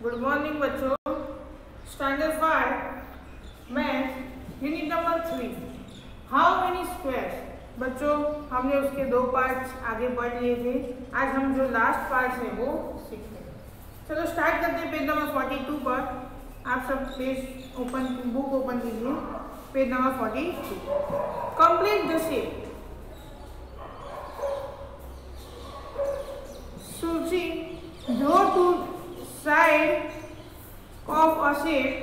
Good morning बच्चों। Standard 5 math unit number 3 how many squares. बच्चों हमने उसके 2 पार्ट्स आगे पढ़ लिए थे। आज हम जो लास्ट पार्ट है वो सीखते हैं। चलो स्टार्ट करते हैं पेज नंबर 42 पर। आप सब पेज ओपन बुक ओपन कीजिए। Page number 42। Complete the shape. सूची draw two side of a shape.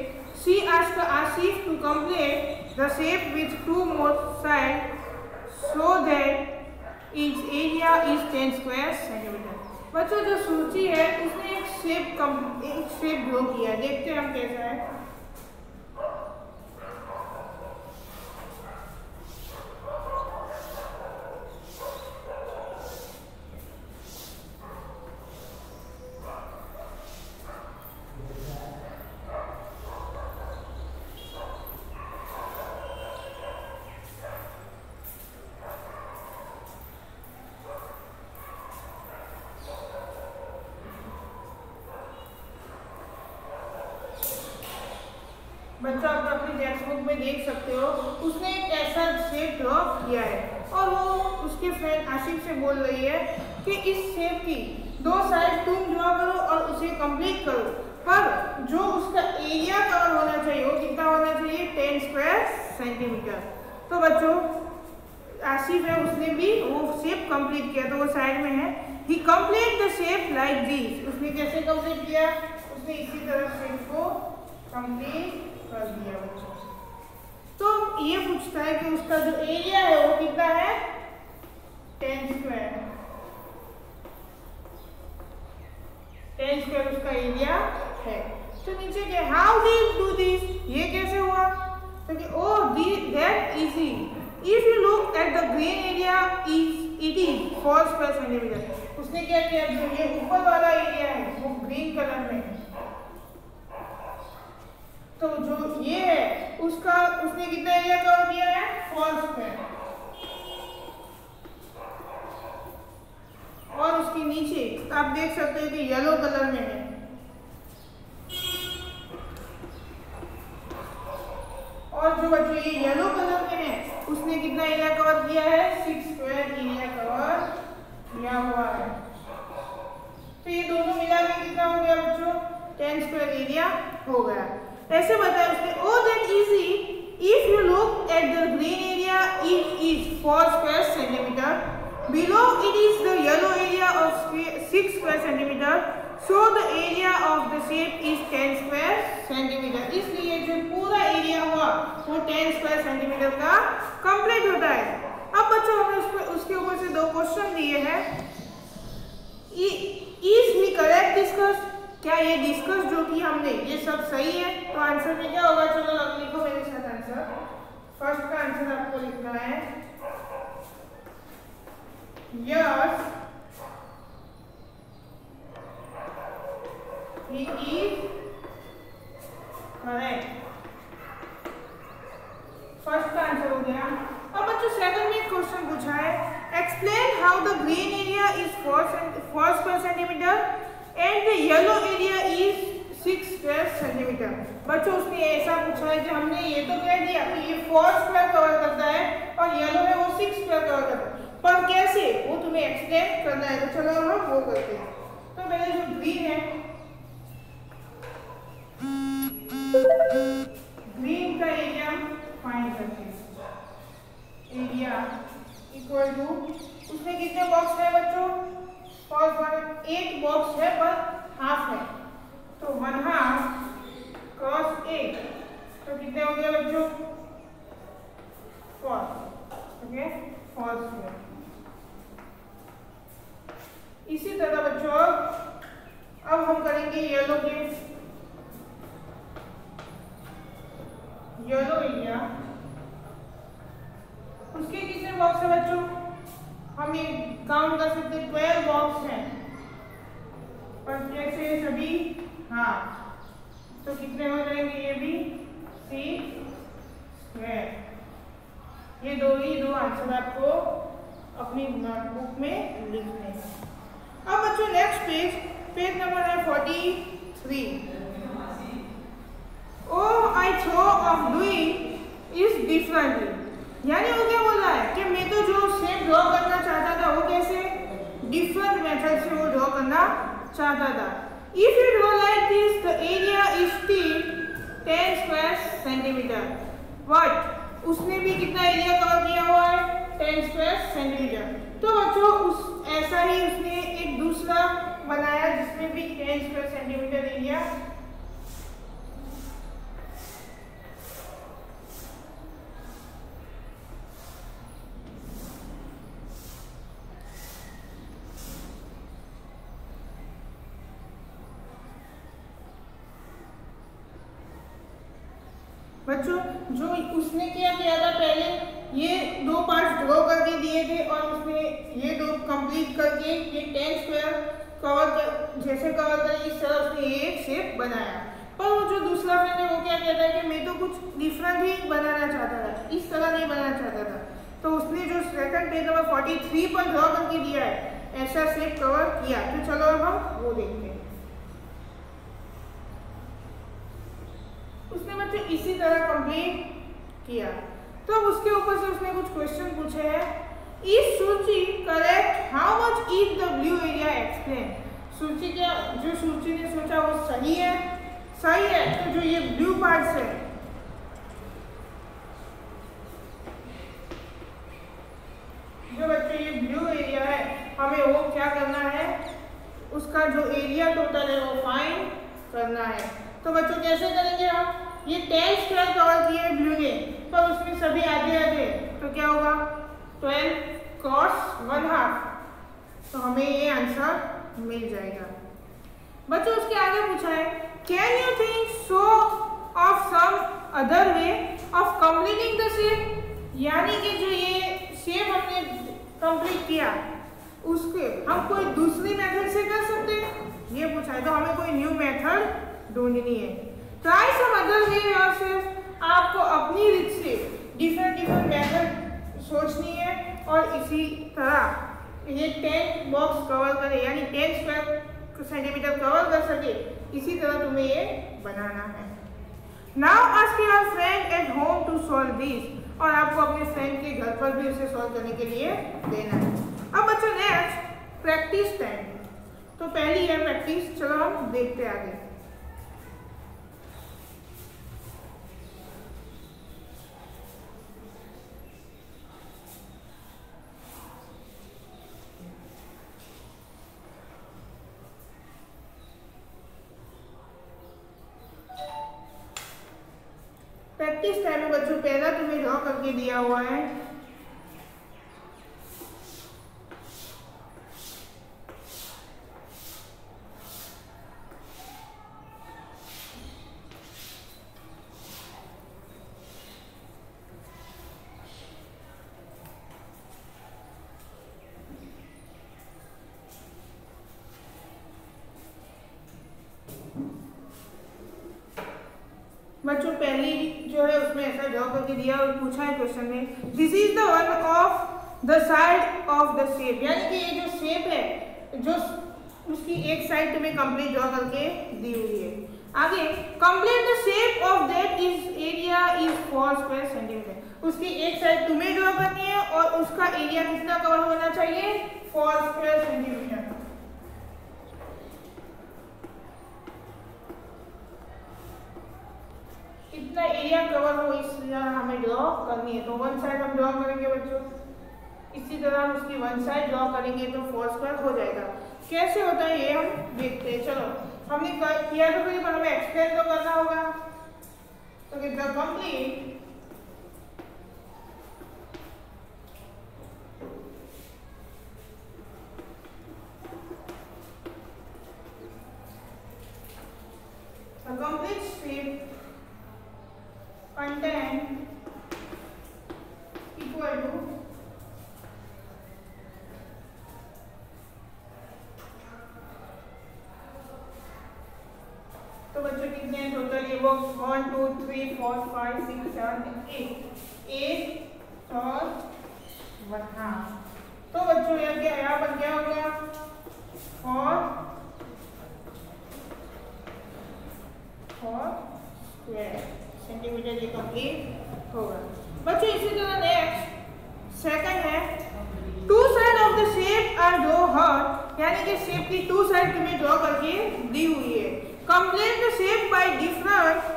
She asked Asif to complete the shape with 2 more sides so that its area is 10 square centimeter. बच्चों जो सूची है उसने एक shape draw किया। देखते हैं हम कैसा है। बच्चों आप अपनी टेक्स्ट बुक में देख सकते हो उसने एक ऐसा शेप ड्रॉ किया है और वो उसके फ्रेंड आशिफ से बोल रही है कि इस शेप की 2 साइड तुम ड्रॉ करो और उसे कंप्लीट करो, पर जो उसका एरिया कवर होना चाहिए वो कितना होना चाहिए 10 स्क्वायर सेंटीमीटर। तो बच्चों आशिफ है उसने भी वो शेप कंप्लीट किया, तो वो साइड में है। He complete the shape like this. उसने कैसे कंप्लीट किया? उसने इसी तरह शेप को कंप्लीट कर दिया बच्चों। तो ये पूछता है कि उसका जो एरिया है वो कितना है 10 स्क्वायर। 10 स्क्वायर उसका एरिया है। तो नीचे के हाउ डिड डू दिस, ये कैसे हुआ? तो कि that easy if you look at the green area it is 4 square centimetre. उसने क्या किया, जो ये ऊपर वाला एरिया है वो ग्रीन कलर में है, तो जो ये है उसका उसने कितना एरिया कवर किया है 4 स्क्वायर। और उसके नीचे आप देख सकते हो कि येलो कलर में है। और जो बच्चों ये येलो कलर में है उसने कितना एरिया कवर किया है 6 स्क्वायर एरिया कवर किया हुआ है। तो ये दोनों मिला के कितना हो गया बच्चों 10 स्क्वायर एरिया हो गया। ऐसे बताया उसने oh that easy if you look at the green area it is 4 square centimeter, below it is the yellow area of 6 square centimeter, so the area of the shape is 10 square centimeter। इसलिए जो पूरा area हुआ वो 10 square centimetre का complete होता है। अब बच्चों हमने उसके ऊपर से 2 क्वेश्चन दिए हैं। इज ही करेक्ट डिस्कस, क्या ये डिस्कस जो कि हमने ये सब सही है? तो आंसर में क्या होगा? चलो अब लिखो मेरे साथ आंसर। फर्स्ट का आंसर आपको लिखना है yes he is correct. First का आंसर हो गया। अब बच्चों सेकंड में क्वेश्चन पूछा है explain how the green area is 4 square centimetre and the yellow area is 6 square centimetre. बच्चों उसने ऐसा पूछा है कि हमने ये तो कह दिया कि ये 4 स्क्वायर कवर करता है और येलो में वो 6 स्क्वायर कवर करता है, पर कैसे वो तुम्हें एक्सप्लेन करना है। तो चलो हम वो करते हैं। तो पहले जो ग्रीन है, ग्रीन का एरिया फाइंड करते हैं। एरिया इक्वल टू उसमें कितने बॉक्स है बच्चों? फर्स्ट वन 8 बॉक्स है पर हाफ है, तो 1/2 क्रॉस 8 तो कितने हो गए बच्चों 4। Okay 4 square. इसी तरह बच्चों अब हम करेंगे येलो के येलो एरिया। उसके कितने बॉक्स है बच्चों? हम ये काउंट कर सकते हैं 12 बॉक्स हैं, पर कैसे सभी हाफ, तो कितने हो जाएंगे ये भी 6 स्क्वायर। ये दो आंसर आपको अपनी नोटबुक में लिखने हैं। अब बच्चों नेक्स्ट पेज नंबर है 43। 3. Oh, I thought of doing is differently. यानी वो क्या बोल रहा है कि मैं तो जो शेप ड्रॉ करना चाहता था वो कैसे डिफरेंट मेथड से वो ड्रॉ करना चाहता था. If you draw like this, the area is still 10 square centimeter. But उसने भी कितना एरिया कवर किया हुआ है 10 स्क्वायर सेंटीमीटर. तो बच्चों उस ऐसा ही उसने एक दूसरा बनाया जिसमें भी 10 स्क्वायर सेंटीमीटर एरिया. बच्चों जो उसने क्या किया था पहले ये दो पार्ट्स ड्रॉ करके दिए थे और उसने ये दो कंप्लीट करके ये 10 स्क्वायर जैसे कवर कर इस तरह उसने ये एक शेप बनाया. पर वो जो दूसरा फ्रेंड है वो क्या कहता है कि मैं तो कुछ डिफरेंट ही बनाना चाहता था, इस तरह नहीं बनाना चाहता था. तो उसने जो सेकंड पेज नंबर 43 पर ड्रॉ करके दिया है ऐसा शेप कवर किया. तो चलो अब हम वो देखते हैं. उसने बच्चे इसी तरह कंप्लीट किया. तो अब उसके ऊपर से उसने कुछ क्वेश्चन पूछे हैं. इज सूची correct? How much is the blue area explain? सूची क्या जो सूची ने सोचा वो सही है? सही है. तो जो ये ब्लू पार्ट्स है जो बच्चे ये ब्लू एरिया है हमें वो क्या करना है उसका जो एरिया टोटल है वो फाइंड करना है. तो बच्चों कैसे करेंगे हम? ये 10 स्क्वायर कवर किए ब्लू ने पर उसमें सभी आधे आधे तो क्या होगा 12 cos 1/2. तो हमें ये आंसर मिल जाएगा. बच्चों उसके आगे पूछा है can you think so of some other way of completing the shape? यानी कि जो ये शेप हमने कंप्लीट किया उसके हम कोई दूसरी मेथड से कर सकते हैं ये पूछा है. तो हमें कोई न्यू मेथड ढूंढनी है. Try some other way yourself. आपको अपनी रीत से डिफरेंट मेथड सोचनी है और इसी तरह ये 10 बॉक्स कवर करे यानी 10 स्क्वायर सेंटीमीटर कवर कर सके इसी तरह तुम्हें ये बनाना है. Now ask your friend at home to solve this. और आपको अपने फ्रेंड के घर पर भी उसे सॉल्व करने के लिए देना है. अब बच्चों नेक्स्ट प्रैक्टिस टाइम. तो पहली है प्रैक्टिस. चलो हम देखते आगे. प्रैक्टिस टाइम में बच्चों पहला तुम्हें ड्रॉ करके दिया हुआ है बच्चों पहली जो है उसमें ऐसा ड्रॉ करके दिया और पूछा है क्वेश्चन में this is the one of the side of the shape. यानी कि ये जो शेप है जो उसकी एक साइड तुम्हें कंप्लीट ड्रॉ करके दी हुई है. आगे complete the shape of that is area is 4 square centimetre. उसकी एक साइड तुम्हें ड्रॉ करनी है और उसका एरिया कितना कवर होना चाहिए 4 स्क्वायर सेंटीमीटर. इतना एरिया कवर हो इस तरह हमें ड्रॉ करनी है. तो वन साइड हम ड्रॉ करेंगे बच्चों. इसी तरह हम उसकी वन साइड ड्रॉ करेंगे तो 4 स्क्वायर हो जाएगा. कैसे होता है ये हम देखते हैं. चलो हमने किया तो फिर हमें एक्सप्लेन तो करना होगा. तो कितना complete complete strip content equal to तो बच्चों कितने हैं टोटल ये बॉक्स 1 2 3 4 5 6 7 8 और 1/2. तो बच्चों यह क्या यहाँ पर क्या हो गया 4 स्क्वायर सेंटीमीटर ये कंप्लीट होगा। बच्चों इसी तरह नेक्स्ट सेकंड है, two side of the shape are draw hurt, यानी कि शेप की टू साइड तुम्हें ड्रॉ करके दी हुई है। Complete the shape by different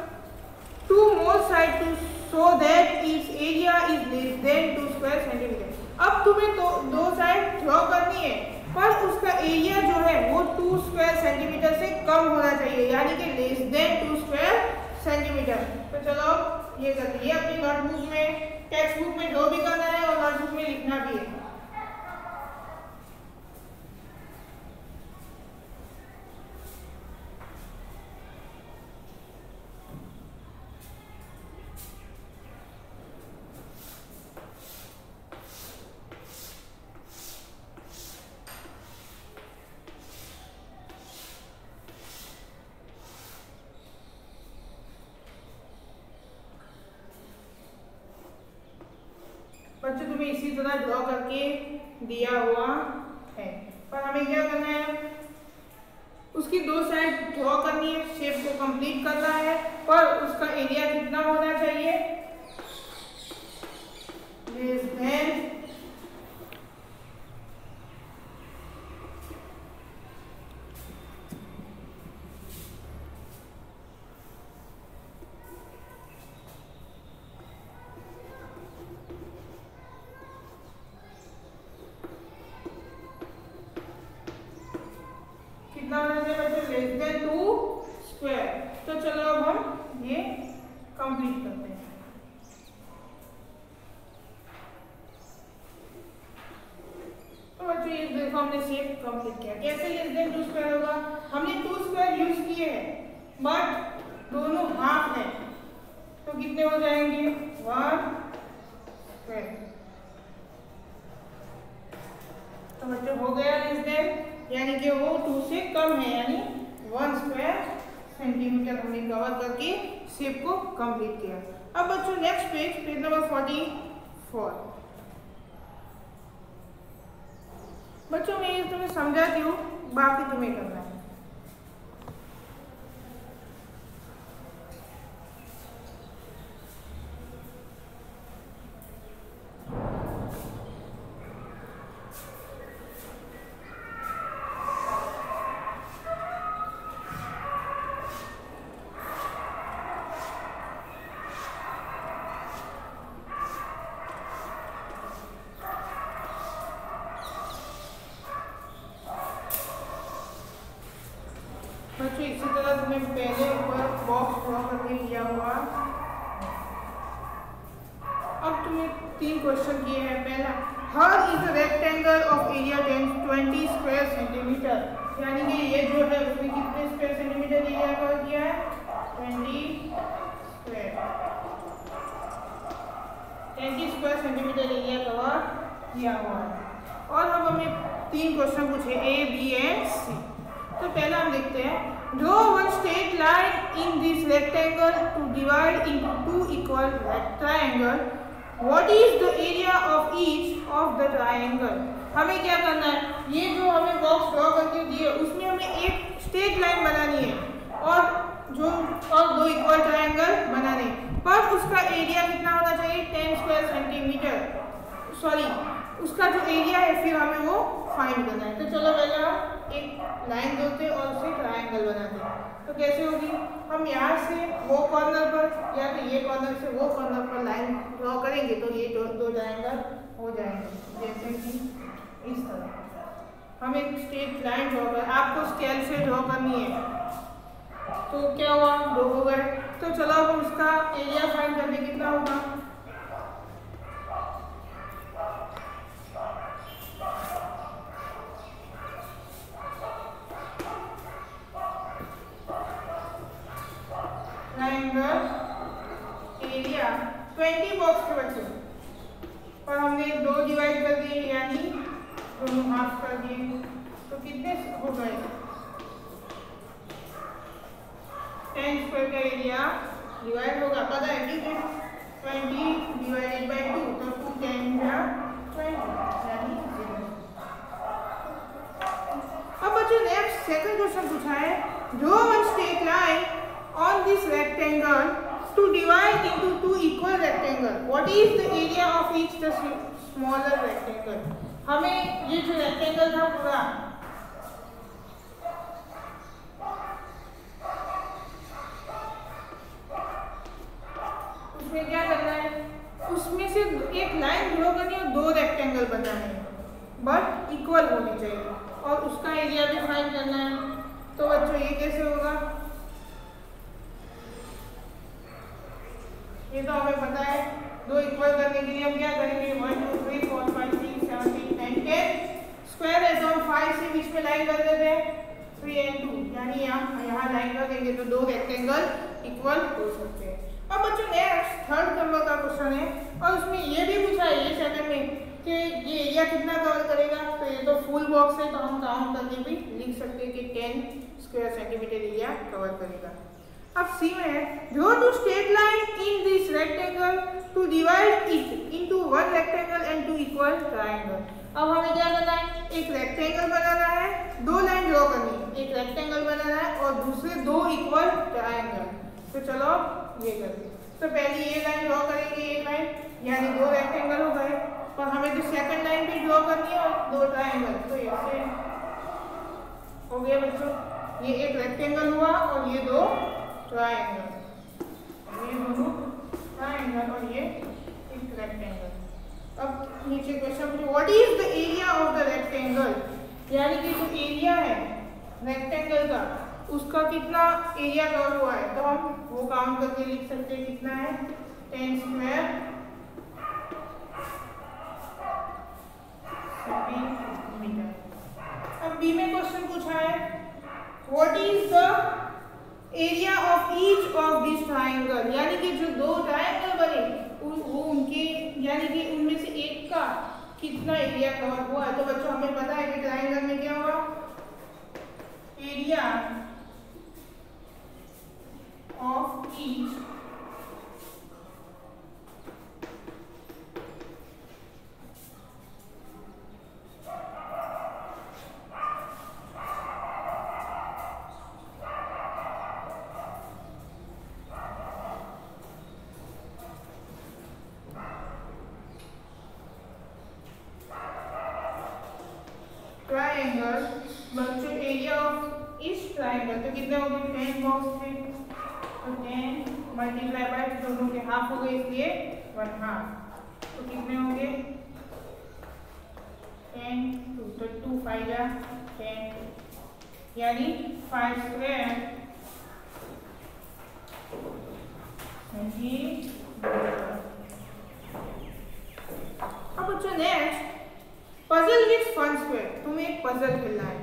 two more side to so that its area is less than 2 square centimetre. अब तुम्हें तो दो साइड ड्रॉ करनी है, पर उसका एरिया जो है वो 2 स्क्वायर सेंटीमीटर से कम होना चाहिए, यानी कि लेस देन 2 स्क्वायर सेंटीमीटर। तो चलो ये कर लीजिए अपनी नोटबुक में, टेक्स्ट बुक में जो भी करना है और नोटबुक में लिखना भी है। बच्चों तुम्हें इसी तरह ड्रॉ करके दिया हुआ है, पर हमें क्या करना है, उसकी दो साइड ड्रॉ करनी है, शेप को कंप्लीट करना है, पर उसका एरिया कितना होना चाहिए, लेस देन कितना होना चाहिए बच्चों, लेस देन 2 स्क्वायर। तो चलो अब हम ये कंप्लीट करते हैं। तो बच्चों ये देखो हमने शेप कंप्लीट किया। कैसे लेस देन 2 स्क्वायर होगा, हमने 2 स्क्वायर यूज किए हैं बट दोनों हाफ हैं, तो कितने हो जाएंगे 1 स्क्वायर। तो बच्चों हो गया लेस देन, यानी कि वो 2 से कम है, यानी 1 स्क्वायर सेंटीमीटर हमने कवर करके शेप को कंप्लीट किया। अब बच्चों नेक्स्ट पेज, पेज नंबर 44। बच्चों मैं ये तुम्हें समझाती हूँ, बाकी तुम्हें करना है। बच्चों इसी तरह तुम्हें पहले ऊपर बॉक्स ड्रॉ करके दिया हुआ। अब तुम्हें 3 क्वेश्चन किए हैं। पहला, here is rectangle of area 20 square centimeter, यानी कि ये जो है उसमें कितने स्क्वायर सेंटीमीटर एरिया कवर किया है, 20 स्क्वायर सेंटीमीटर एरिया कवर किया हुआ है। और अब हमें 3 क्वेश्चन पूछे, ए बी एंड सी। तो पहला हम देखते हैं, draw one straight line in this rectangle to divide into 2 equal triangle, what is the area of each of the triangle. हमें क्या करना है, ये जो हमें बॉक्स ड्रॉ करके दिए उसमें हमें एक स्ट्रेट लाइन बनानी है और 2 इक्वल ट्रायंगल बनाने, पर उसका एरिया कितना होना चाहिए, 10 स्क्वायर सेंटीमीटर, सॉरी उसका जो एरिया है फिर हमें वो फाइंड करना है। तो चलो पहले हम एक लाइन जोड़ते और उसे ट्रायंगल बनाते हैं। तो कैसे होगी, हम यहाँ से वो कॉर्नर पर या तो ये कॉर्नर से वो कॉर्नर पर लाइन ड्रॉ करेंगे तो ये दो ट्रायंगल हो जाएंगे। जैसे कि इस तरह हम एक स्ट्रेट लाइन ड्रॉ कर, आपको स्केल से ड्रॉ करनी है, तो क्या हुआ 2 हो गए। तो चलो अब हम इसका एरिया फाइंड करने कितना होगा, ट्रायंगल एरिया 20 बॉक्स के बच्चे, और हमने 2 डिवाइड कर दिए यानी दोनों हाफ कर दिए, तो कितने हो गए, 10 स्क्वायर का एरिया डिवाइड होगा, पता है ठीक है, 20 डिवाइडेड बाय 2, तो 2 10 या 20 यानी 0। अब बच्चों नेक्स्ट सेकंड क्वेश्चन पूछा है, draw one straight line on this rectangle to divide into two equal rectangle. What is the area of each the smaller rectangle? हमें ये जो rectangle था पूरा उसमें क्या करना है, उसमें से एक लाइन ड्रॉ करनी है और दो रेक्टेंगल बनाने हैं, बट इक्वल होनी चाहिए और उसका एरिया भी फाइंड करना है। तो बच्चों ये कैसे होगा, ये तो हमें पता है। दो इक्वल करने के लिए हम क्या करेंगे, 1 2 3 4 5 6 7 8 9 10 स्क्वायर है तो हम 5 से बीच में लाइन कर देते हैं 3 and 2, यानी यहाँ लाइन कर देंगे तो दो रेक्टेंगल इक्वल हो सकते हैं। अब बच्चों नेक्स्ट थर्ड नंबर का क्वेश्चन है और उसमें ये भी पूछा है ये सेकंड में कि ये एरिया कितना कवर करेगा। तो ये तो फुल बॉक्स है तो हम काउंट करके भी लिख सकते हैं कि 10 स्क्वायर सेंटीमीटर एरिया कवर करेगा। अब सी में है, draw two straight line in this rectangle to divide it into one rectangle and two equal triangle. अब हमें क्या करना है, एक रेक्टेंगल बनाना है, दो लाइन ड्रॉ करनी है, एक रेक्टेंगल बनाना है और दूसरे दो इक्वल ट्रायंगल। तो चलो ये करते हैं। तो पहले ये लाइन ड्रॉ करेंगे, एक लाइन यानी दो रेक्टेंगल हो गए, और हमें तो सेकंड लाइन भी ड्रॉ करनी है और दो ट्रायंगल। तो ऐसे हो गया बच्चों, ये एक रेक्टेंगल हुआ और ये दो ट्रायंगल, ये दोनों ट्रायंगल और ये एक रेक्टेंगल। अब नीचे क्वेश्चन पूछो, what is the area of the rectangle, यानी कि जो एरिया है रेक्टेंगल का उसका कितना एरिया कवर हुआ है। तो हम वो काउंट करके लिख सकते हैं, कितना है 10 स्क्वायर सेंटीमीटर। अब बी में क्वेश्चन पूछा है, what is the area of each of this triangle, यानी कि जो दो ट्रायंगल बने वो उनके यानी कि उनमें से एक का कितना एरिया कवर हुआ है। तो बच्चों हमें पता है कि ट्रायंगल में क्या होगा, एरिया ऑफ ईच ट्रायंगल, बच्चों एरिया ऑफ इस ट्रायंगल तो कितने हो गए, 10 बॉक्स थे तो 10 मल्टीप्लाई बाय दोनों के हाफ हो गए इसलिए 1/2, तो कितने होंगे 10 तो 2 5 जा 10 यानी 5 स्क्वायर सेंटीमीटर। अब बच्चों next puzzle with fun square, तुम्हें एक पजल खेलना है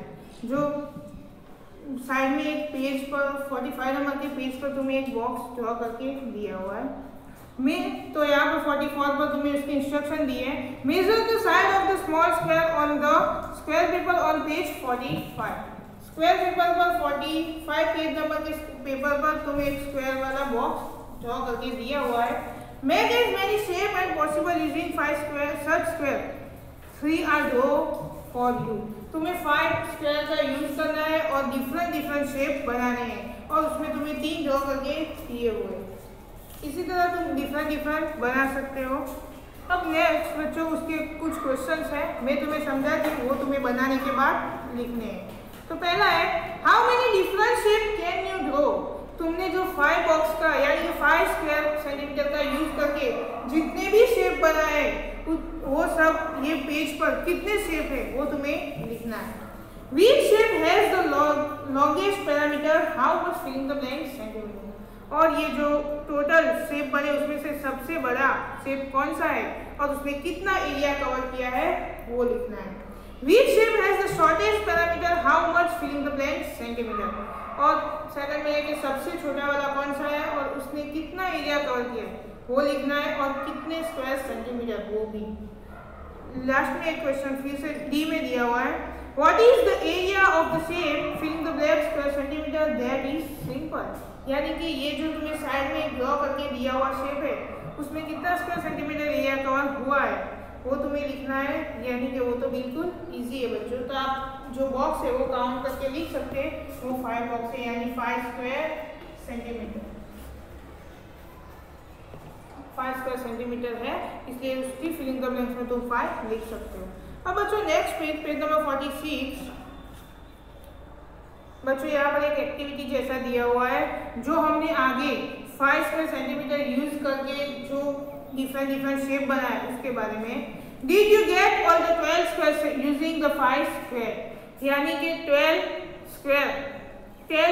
जो साइड में एक पेज पर 45 नंबर के पेज पर तुम्हें एक बॉक्स ड्रॉ करके दिया हुआ है। मैं तो यहाँ पर 44 पर तुम्हें उसकी इंस्ट्रक्शन दी है, measure the side of the small square on the square paper on page 45। Square paper पर 45 पेज नंबर के पेपर पर तुम्हें एक स्क्वायर वाला बॉक्स ड्रॉ करके दिया हुआ है। Make as many shape and possible using 5 square, such square 3 are draw for you. तुम्हें 5 स्क्वायर का यूज करना है और डिफरेंट शेप बनाने हैं और उसमें तुम्हें 3 ड्रॉ करके दिए हुए। इसी तरह तुम डिफरेंट बना सकते हो। अब नेक्स्ट बच्चों उसके कुछ क्वेश्चंस हैं, मैं तुम्हें समझा कि वो तुम्हें बनाने के बाद लिखने हैं। तो पहला है, how many different shape can you draw. तुमने जो 5 बॉक्स का यानी 5 स्क्वायर सेंटीमीटर का यूज करके जितने भी शेप बनाए वो सब ये पेज पर कितने शेप है वो तुम्हें लिखना है। Which shape has the longest parameter, how much filling the blank centimetre. और ये जो टोटल शेप बने उसमें से सबसे बड़ा शेप कौन सा है और उसमें कितना एरिया कवर किया है वो लिखना है। Which shape has the shortest parameter, how much filling the blank centimetre. और सेकंड में है कि सबसे छोटा वाला कौन सा है और उसने कितना एरिया कवर किया है वो लिखना है और कितने स्क्वायर सेंटीमीटर वो भी। लास्ट में एक क्वेश्चन फिर से डी में दिया हुआ है, what is the area of the shape filling the black square centimetre, that is simple. यानी कि ये जो तुम्हें साइड में ड्रॉ करके दिया हुआ शेप है उसमें कितना स्क्वायर सेंटीमीटर एरिया कवर हुआ है वो तुम्हें लिखना है, यानी कि वो तो बिल्कुल इजी है बच्चों। तो आप जो बॉक्स है वो काउंट करके लिख सकते हैं, वो 5 बॉक्स है यानी 5 स्क्वायर सेंटीमीटर, 5 स्क्वायर सेंटीमीटर है, इसलिए उसकी फिल इन द ब्लैंक्स में तुम 5 लिख सकते हो। अब बच्चों नेक्स्ट पेज नंबर 46। बच्चों यहाँ पर एक एक्टिविटी जैसा दिया हुआ है, जो हमने आगे 5 स्क्वायर सेंटीमीटर यूज करके जो डिफरेंट शेप बनाया उसके बारे में। Did you get all the 12 squares using the 5 square? यानी कि 12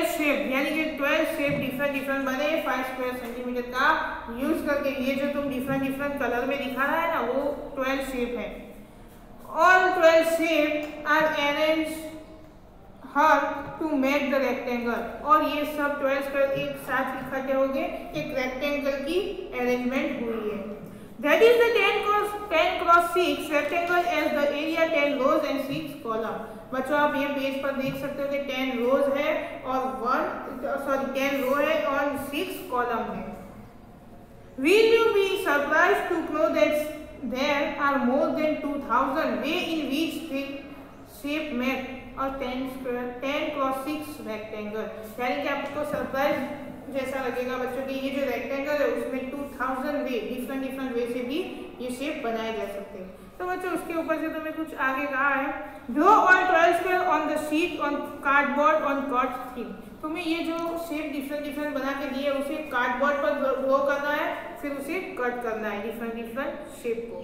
शेप, यानी कि 12 शेप डिफरेंट बने 5 स्क्वायर सेंटीमीटर का यूज करके। ये जो तुम डिफरेंट कलर में दिखा रहा है ना, वो 12 शेप है। All 12 shape are arrange her to make the rectangle, और ये सब 12 स्क्वायर एक साथ इकट्ठे हो गए, एक रेक्टेंगल की अरेंजमेंट हुई है। That is the 10 cross 6 rectangle as the area 10 rows and 6 column। बच्चों आप ये पेज पर देख सकते हो कि 10 रोज है और 10 रो है और 6 कॉलम है। Will you be surprised to know that there are more than 2000 way in which the shape make और 10 cross 6 रेक्टेंगल, यानी कि आपको सरप्राइज जैसा लगेगा बच्चों कि ये जो रेक्टेंगल है उसमें 2000 वे डिफरेंट वे से भी ये शेप बनाए जा सकते हैं। तो बच्चों उसके ऊपर से तुम्हें कुछ आगे कहा है, draw all 12 square on the sheet on cardboard on cut theme. तुम्हें ये जो शेप डिफरेंट बना के दिए उसे कार्डबोर्ड पर ड्रॉ करना है, फिर उसे कट करना है डिफरेंट शेप को।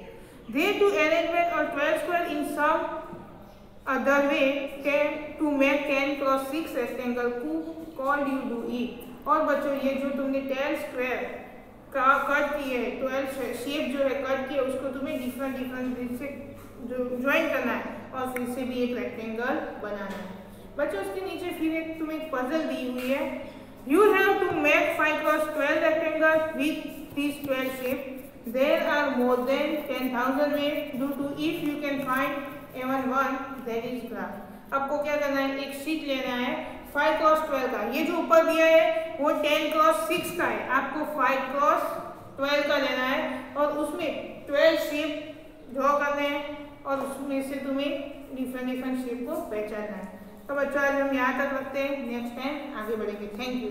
दे टू अरेंजमेंट और 12 square in some other way to make 10 cross 6 rectangle called you do it. और बच्चों ये जो तुमने 12 स्क्वायर का कट किए है, 12 शेप जो है कट किया, उसको तुम्हें डिफरेंट से जो ज्वाइन करना है और फिर से भी एक रेक्टेंगल बनाना है। बच्चों उसके नीचे फिर एक तुम्हें पजल दी हुई है, you have to make 5 cross 12 rectangle with this 12 shape. There are more than 10,000 way do to if you can find even one that is graph. आपको क्या करना है, एक शीट लेना है 5 क्रॉस 12 का, ये जो ऊपर दिया है वो 10 क्रॉस 6 का है, आपको 5 क्रॉस 12 का लेना है और उसमें 12 शेप ड्रॉ करने हैं और उसमें से तुम्हें डिफरेंट शेप को पहचानना है। तो बच्चों आज हम यहाँ तक रखते हैं, नेक्स्ट टाइम आगे बढ़ेंगे। Thank you.